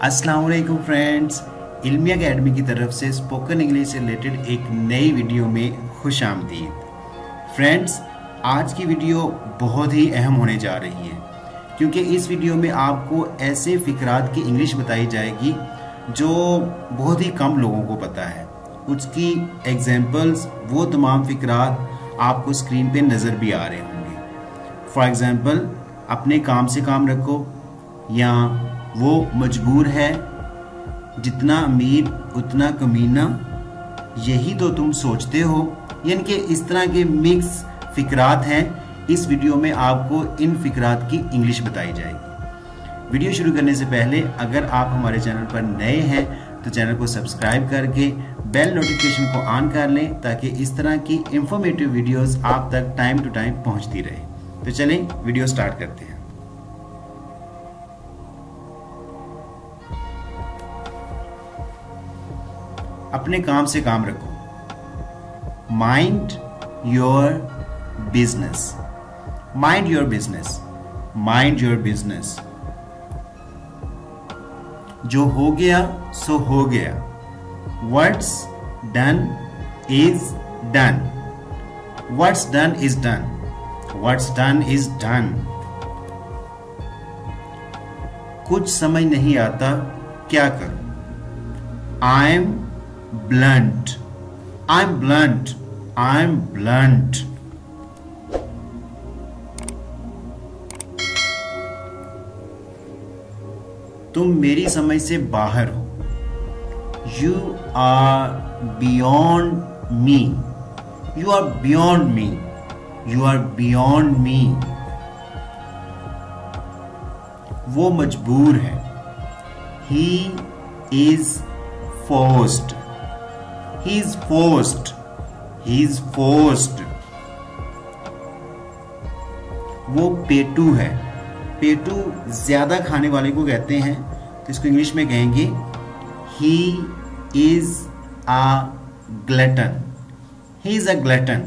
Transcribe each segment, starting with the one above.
अस्सलाम वालेकुम फ्रेंड्स, इल्मी अकेडमी की तरफ से स्पोकन इंग्लिश से रिलेटेड एक नई वीडियो में खुश आमदीद। फ्रेंड्स, आज की वीडियो बहुत ही अहम होने जा रही है क्योंकि इस वीडियो में आपको ऐसे फ़िक्रात की इंग्लिश बताई जाएगी जो बहुत ही कम लोगों को पता है। उसकी एग्जांपल्स, वो तमाम फ़िक्रात आपको स्क्रीन पे नज़र भी आ रहे होंगे। फॉर एग्ज़ाम्पल, अपने काम से काम रखो, या वो मजबूर है, जितना अमीर उतना कमीना, यही तो तुम सोचते हो। यानी कि इस तरह के मिक्स फ़िक्रात हैं। इस वीडियो में आपको इन फ़िक्रात की इंग्लिश बताई जाएगी। वीडियो शुरू करने से पहले अगर आप हमारे चैनल पर नए हैं तो चैनल को सब्सक्राइब करके बेल नोटिफिकेशन को ऑन कर लें ताकि इस तरह की इंफॉर्मेटिव वीडियोस आप तक टाइम टू टाइम पहुंचती रहे। तो चलें वीडियो स्टार्ट करते हैं। अपने काम से काम रखो। Mind your business, mind your business, mind your business. जो हो गया सो हो गया। What's done is done. What's done is done. What's done is done. कुछ समझ नहीं आता, क्या करूं? I'm blunt. I'm blunt. I'm blunt. तुम मेरी समझ से बाहर हो। You are beyond me. You are beyond me. You are beyond me. वो मजबूर है। He is forced. He is forced. He is forced. वो पेटू है। पेटू ज्यादा खाने वाले को कहते हैं, तो इसको इंग्लिश में कहेंगे He is a glutton. He is a glutton.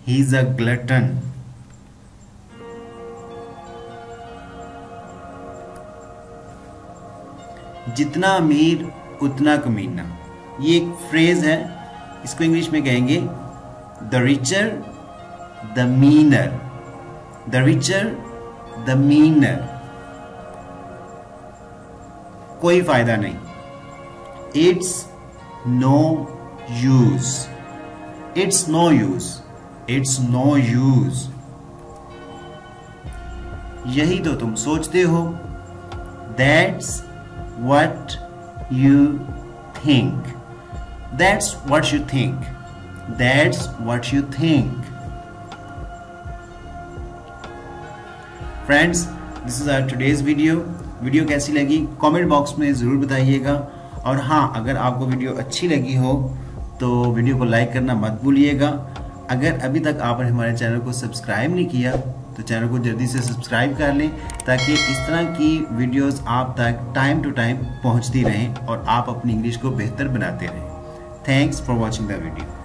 He is a glutton. जितना अमीर उतना कमीना, ये एक फ्रेज है। इसको इंग्लिश में कहेंगे The richer the meaner. The richer the meaner. कोई फायदा नहीं। It's no use. It's no use. It's no use. यही तो तुम सोचते हो। That's what you think. That's what you think. That's what you think. Friends, this is our today's video. Video कैसी लगी कमेंट बॉक्स में ज़रूर बताइएगा। और हाँ, अगर आपको वीडियो अच्छी लगी हो तो वीडियो को लाइक करना मत भूलिएगा। अगर अभी तक आपने हमारे चैनल को सब्सक्राइब नहीं किया तो चैनल को जल्दी से सब्सक्राइब कर लें ताकि इस तरह की वीडियोस आप तक टाइम टू टाइम पहुंचती रहें और आप अपनी इंग्लिश को बेहतर बनाते रहें। Thanks for watching the video.